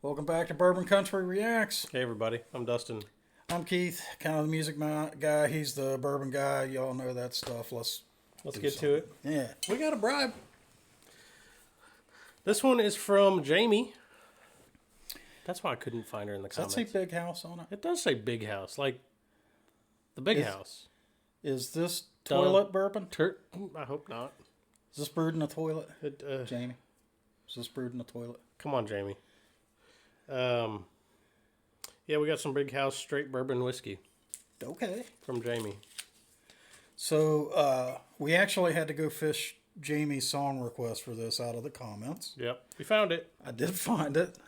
Welcome back to Bourbon Country Reacts. Hey everybody, I'm Dustin. I'm Keith, kind of the music guy. He's the bourbon guy. Y'all know that stuff. Let's get to it. Yeah. We got a bribe. This one is from Jamie. That's why I couldn't find her in the comments. Does that say Big House on it? It does say Big House, like the Big House. Is this toilet bourbon? I hope not. Is this brewed in a toilet, It, Jamie? Is this brewed in a toilet? Come on, Jamie. Yeah, we got some Big House straight bourbon whiskey. Okay. From Jamie. So we actually had to go fish Jamie's song request for this out of the comments. Yep, we found it. I did find it.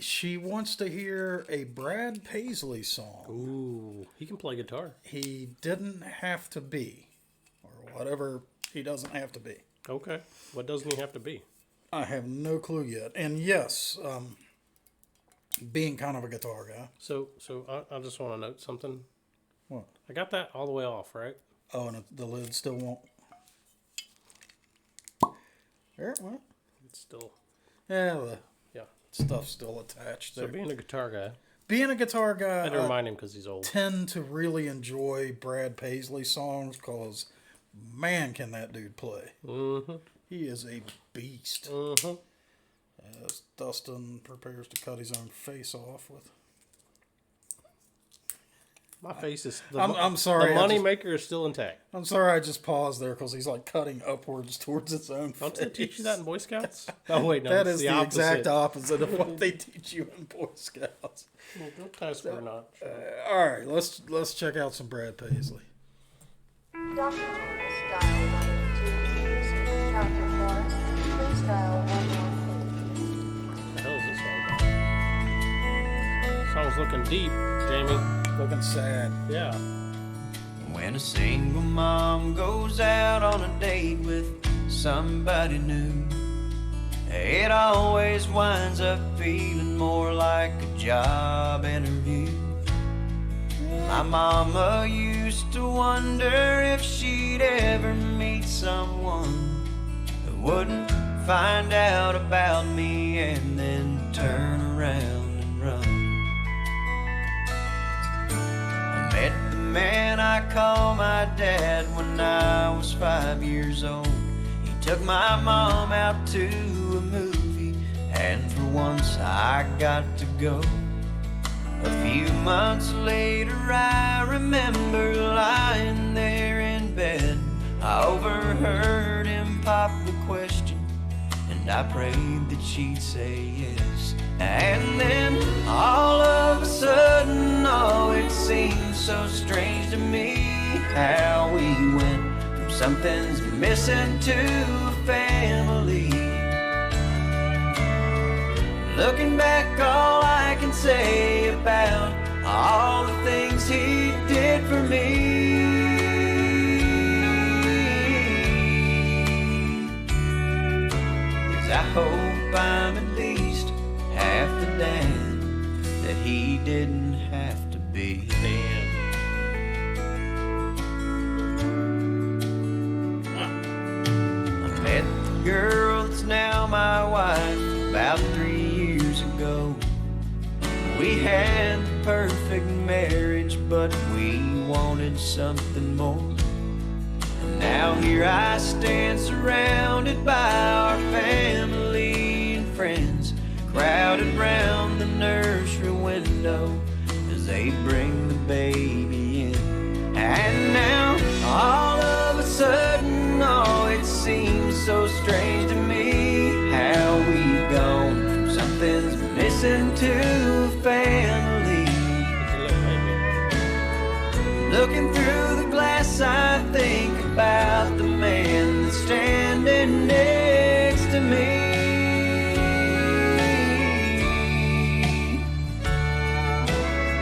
She wants to hear a Brad Paisley song. Ooh, he can play guitar. He didn't have to be, or whatever he doesn't have to be. Okay, what doesn't he have to be? I have no clue yet. And yes, being kind of a guitar guy. So I just want to note something. What? I got that all the way off, right? Oh, and the lid still won't. There, what? It's still. Yeah, the Yeah. stuff's still attached there. So being a guitar guy. Being a guitar guy, I had to remind him because he's old. Tend to really enjoy Brad Paisley songs because, man, can that dude play. Mm-hmm. He is a beast. Mm-hmm. As Dustin prepares to cut his own face off with. My face is. I'm sorry. The money maker is still intact. I'm sorry I just paused there because he's like cutting upwards towards his own face. Don't they teach you that in Boy Scouts? Oh, wait, no. That it's is the exact opposite of what they teach you in Boy Scouts. Well, don't test or not. All right, let's check out some Brad Paisley. Dr. Thomas, dial 122, Dr. Forrest, please dial 118. What the hell is this song about? Song's looking deep, Jamie. Looking sad. Yeah. When a single mom goes out on a date with somebody new, it always winds up feeling more like a job interview. My mama used to wonder if she'd ever meet someone who wouldn't find out about me and then turn around and run. I met the man I call my dad when I was 5 years old. He took my mom out to a movie, and for once I got to go. A few months later I remember lying there in bed. I overheard him pop the question, and I prayed that she'd say yes. And then all of a sudden, oh, it seemed so strange to me how we went from something's missing to a family. Looking back, all I can say about all the things he did for me is I hope I'm at least half the dad that he didn't have to be. I met the girl that's now my wife about 3 years ago. We had the perfect marriage, but we wanted something more. And now here I stand surrounded by our family and friends, crowded round the nursery window as they bring the baby in. And now all of a sudden, oh, it seems so strange to me how we've gone from something's missing to a family. Looking through the glass, I think about the man that's standing next to me.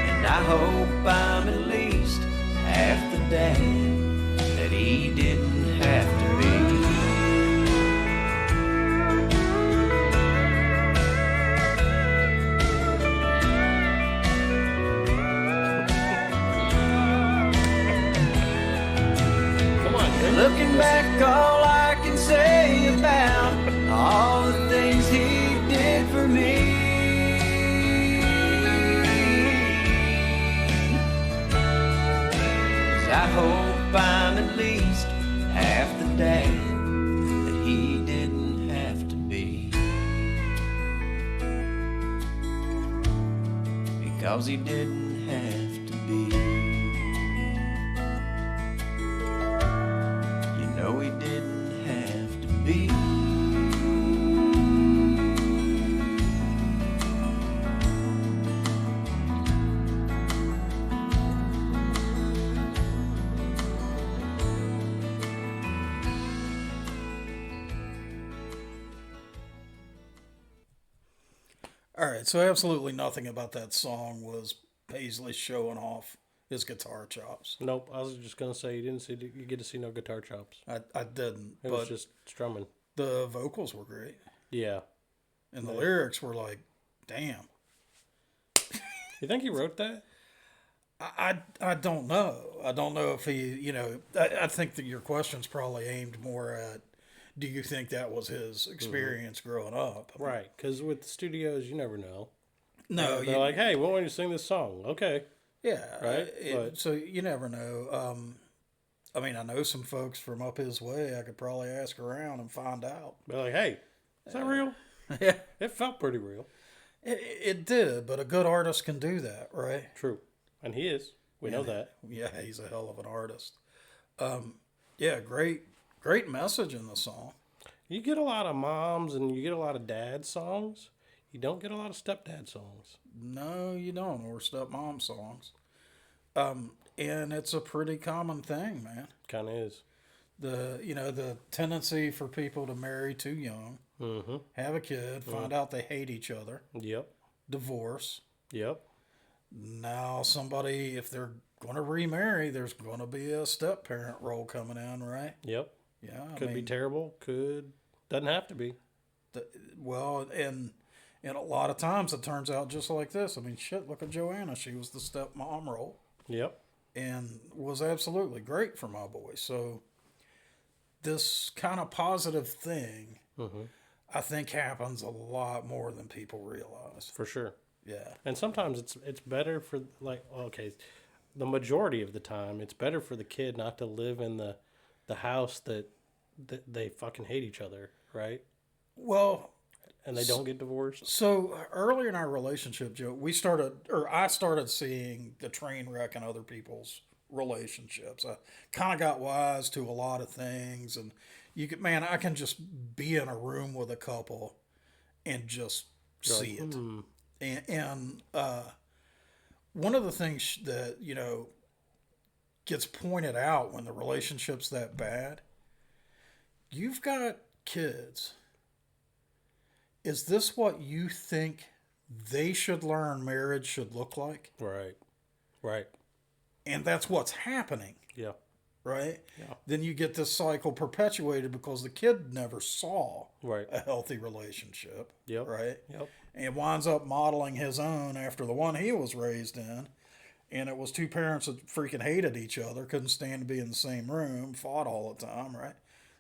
And I hope I'm at least half the dad that he didn't have to be. Looking back, all I can say about all the things he did for me hope I'm at least half the dad that he didn't have to be. Because he didn't have to be. You know he didn't have to be. All right, so absolutely nothing about that song was Paisley showing off his guitar chops. Nope. I was just gonna say you get to see no guitar chops. I didn't, It but was just strumming. the vocals were great, Yeah. and the lyrics were like, "Damn." You think he wrote that? I don't know. I don't know if he, I think that your question's probably aimed more at, do you think that was his experience growing up? Right. Because with the studios, you never know. No, They're like, hey, we want you to sing this song. Okay. yeah, Right, but- so you never know. I mean, I know some folks from up his way. I could probably ask around and find out. They're like, hey, is that real? Yeah, It felt pretty real. it did, but a good artist can do that, right? True. And he is. We know that. Yeah, he's a hell of an artist. Yeah, great message in the song. You get a lot of moms and you get a lot of dad songs. You don't get a lot of stepdad songs. No, you don't, or stepmom songs. And it's a pretty common thing, man. Kind of is. The tendency for people to marry too young, have a kid, find out they hate each other, Yep. divorce. Yep. Now somebody, if they're going to remarry, there's going to be a step parent role coming in, right? Yep. Yeah, Could be terrible. Doesn't have to be. well, and a lot of times it turns out just like this. I mean, shit, look at Joanna. She was the stepmom role Yep. and was absolutely great for my boy. So this kind of positive thing, I think, happens a lot more than people realize. For sure. Yeah. And sometimes it's better for the majority of the time it's better for the kid not to live in the house that they fucking hate each other, right? Well, And they don't get divorced. so early in our relationship, Joe, I started seeing the train wreck in other people's relationships. I kind of got wise to a lot of things, and I can just be in a room with a couple and just see it. And one of the things that, gets pointed out when the relationship's that bad, you've got kids. Is this what you think they should learn marriage should look like? Right. Right. And that's what's happening, Yeah. right? Yeah. Then you get this cycle perpetuated because the kid never saw Right. a healthy relationship, Yep. right? Yep. And winds up modeling his own after the one he was raised in. And it was two parents that freaking hated each other, couldn't stand to be in the same room, fought all the time, right?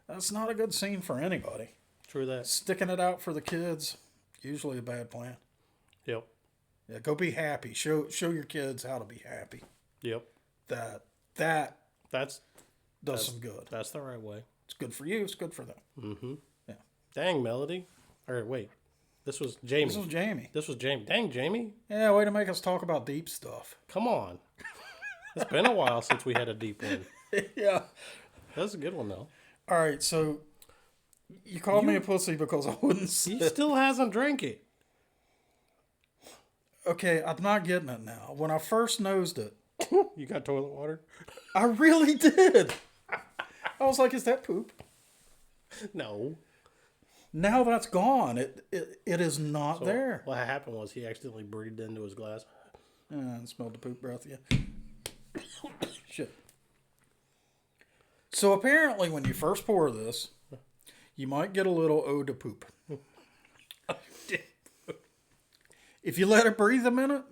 That's not a good scene for anybody. True that. Sticking it out for the kids, usually a bad plan. Yep. Yeah, go be happy. Show your kids how to be happy. Yep. That That's does some good. That's the right way. It's good for you. It's good for them. Dang, Melody. All right, wait. This was Jamie. This was Jamie. This was Jamie. Dang, Jamie. Yeah, way to make us talk about deep stuff. Come on. It's been a while since we had a deep one. Yeah. That was a good one, though. All right, so you called me a pussy because I wouldn't He sit. still hasn't drank it. Okay, I'm not getting it now. When I first nosed it, You got toilet water? I really did. I was like, is that poop? No. Now that's gone. It is not there. What happened was he accidentally breathed into his glass. And smelled the poop breath, yeah. Shit. So apparently when you first pour this, you might get a little eau de poop. If you let it breathe a minute,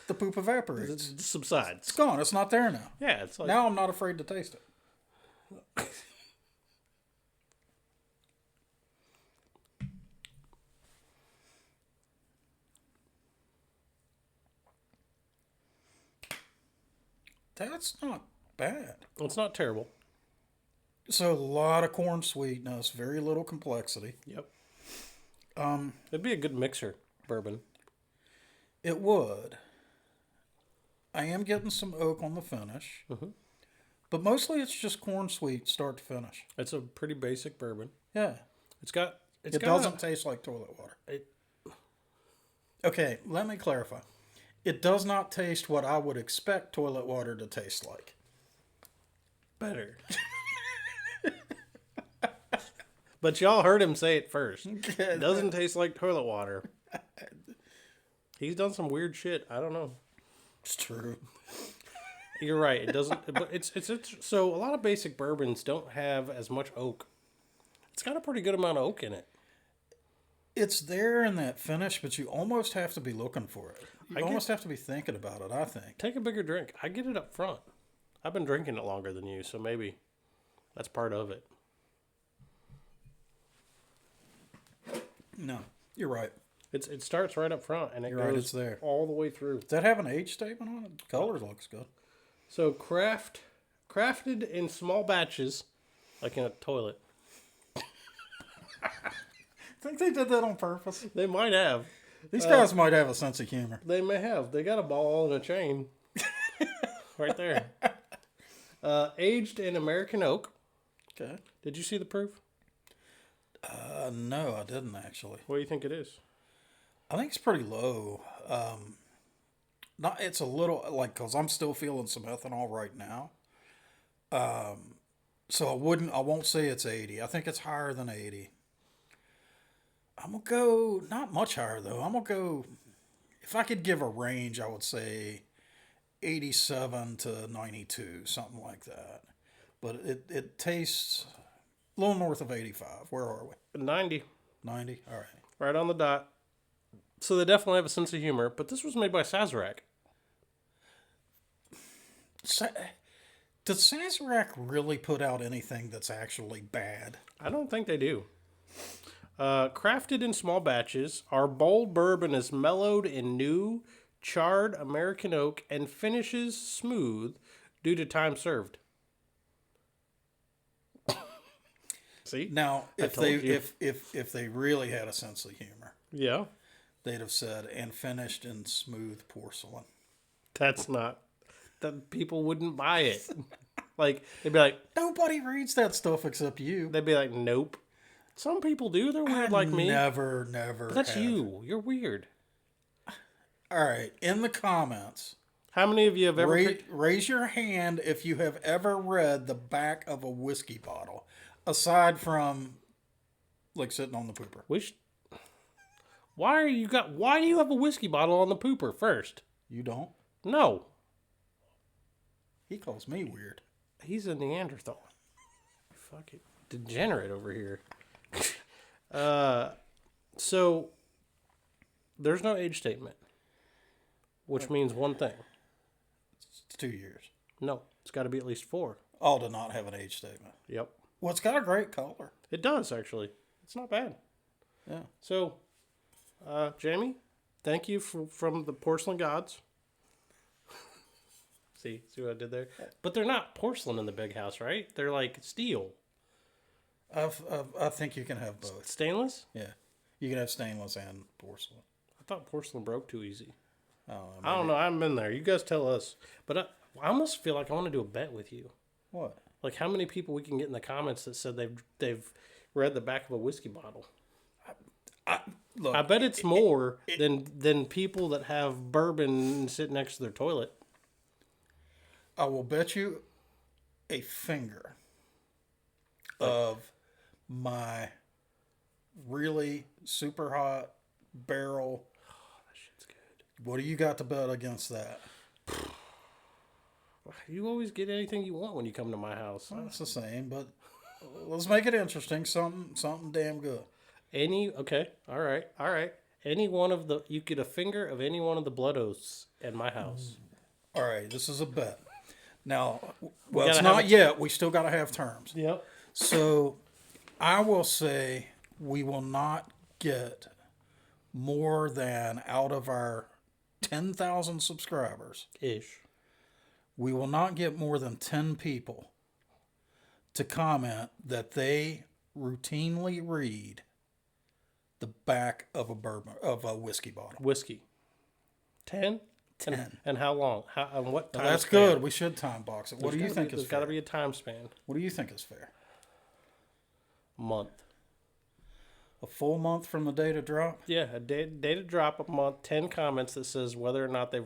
the poop evaporates. It subsides. It's gone. It's not there now. Yeah, it's like Now I'm not afraid to taste it. That's not bad. It's not terrible. So a lot of corn sweetness, very little complexity. Yep. It'd be a good mixer, bourbon. It would. I am getting some oak on the finish, but mostly it's just corn sweet, start to finish. It's a pretty basic bourbon. Yeah, It doesn't taste like toilet water. Okay, let me clarify. It does not taste what I would expect toilet water to taste like. better. But y'all heard him say it first. It doesn't taste like toilet water. He's done some weird shit. I don't know. It's true. You're right. It doesn't. But it's so a lot of basic bourbons don't have as much oak. It's got a pretty good amount of oak in it. It's there in that finish, but you almost have to be looking for it. You almost have to be thinking about it, I think. Take a bigger drink. I get it up front. I've been drinking it longer than you, so maybe that's part of it. No, you're right. It starts right up front and it You're goes right, it's there. all the way through. Does that have an age statement on it? Color looks good. So crafted in small batches, like in a toilet. Think they did that on purpose? They might have. These guys might have a sense of humor. They may have. They got a ball and a chain. Right there. Aged in American oak. Okay. Did you see the proof? No, I didn't actually. What do you think it is? I think it's pretty low. Not, it's a little like because I'm still feeling some ethanol right now. So I won't say it's 80. I think it's higher than 80. I'm gonna go not much higher though. I'm gonna go. If I could give a range, I would say 87 to 92, something like that. But it tastes a little north of 85. Where are we? 90. 90? All right. Right on the dot. So they definitely have a sense of humor, but this was made by Sazerac. Does Sazerac really put out anything that's actually bad? I don't think they do. Crafted in small batches, our bold bourbon is mellowed in new, charred American oak and finishes smooth due to time served. See? Now, if told they you. if they really had a sense of humor, Yeah. they'd have said and finished in smooth porcelain. That's not... That people wouldn't buy it. Like, they'd be like... Nobody reads that stuff except you. They'd be like, nope. Some people do. They're weird like me. Never. But that's have. you. You're weird. All right, in the comments, How many of you have ever... raise your hand if you have ever read the back of a whiskey bottle, aside from like sitting on the pooper. Why do you have a whiskey bottle on the pooper first? You don't? No. He calls me weird. He's a Neanderthal. Fucking degenerate over here. So there's no age statement, which means one thing. It's 2 years. No, it's got to be at least 4. All to not have an age statement. Yep. Well, it's got a great color. It does, actually. It's not bad. Yeah. So, Jamie, thank you from the Porcelain Gods. See what I did there? But they're not porcelain in the big house, right? They're like steel. I think you can have both. Stainless? Yeah. You can have stainless and porcelain. I thought porcelain broke too easy. Oh, I don't know. I haven't been there. You guys tell us. But I almost feel like I want to do a bet with you. What? Like how many people we can get in the comments that said they've read the back of a whiskey bottle. Look, I bet it's more than people that have bourbon sit next to their toilet. I will bet you a finger of my really super hot barrel. Oh, that shit's good. What do you got to bet against that? You always get anything you want when you come to my house. Well, it's the same, but let's make it interesting. Something damn good. Okay, all right. You get a finger of any one of the blood oaths at my house. All right, this is a bet. Now, gotta it's have not yet. We still got to have terms. Yep. So, I will say we will not get more than out of our 10,000 subscribers. Ish. We will not get more than 10 people to comment that they routinely read the back of a whiskey bottle. Whiskey. 10? 10. And how long? And what Now, time that's span? good. We should time box it. What do you think is There's got to fair? be a time span. What do you think is fair? Month. A full month from the date of drop? Yeah, a day to drop a month. 10 comments that says whether or not they've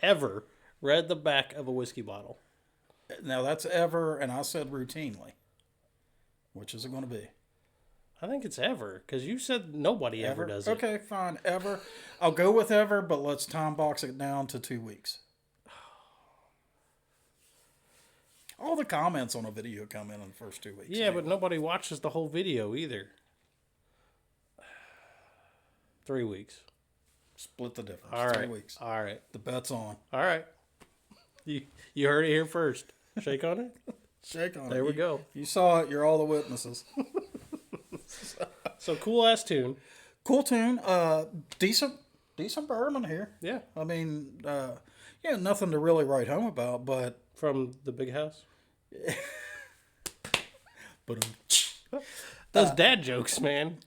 ever read the back of a whiskey bottle. Now, that's ever, and I said routinely. Which is it going to be? I think it's ever, because you said nobody ever does it. Okay, fine. Ever. I'll go with ever, but let's time box it down to 2 weeks. All the comments on a video come in the first 2 weeks. Yeah, but nobody watches the whole video either. 3 weeks. Split the difference. All 3 right. weeks. All right. The bet's on. All right. You heard it here first. Shake on it. Shake on it. There we go. You saw it. You're all the witnesses. So cool ass tune. Cool tune. Decent bourbon here. Yeah. I mean, yeah, nothing to really write home about, but From the big house. but Those dad jokes, man.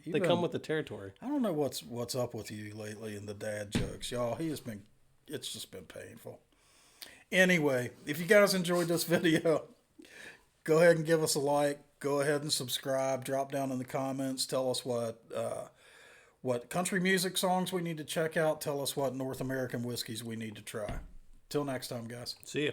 you've They been- come with the territory. I don't know what's up with you lately in the dad jokes, y'all. It's just been painful. Anyway, if you guys enjoyed this video, go ahead and give us a like. Go ahead and subscribe. Drop down in the comments. Tell us what country music songs we need to check out. Tell us what North American whiskeys we need to try. Till next time, guys. See ya.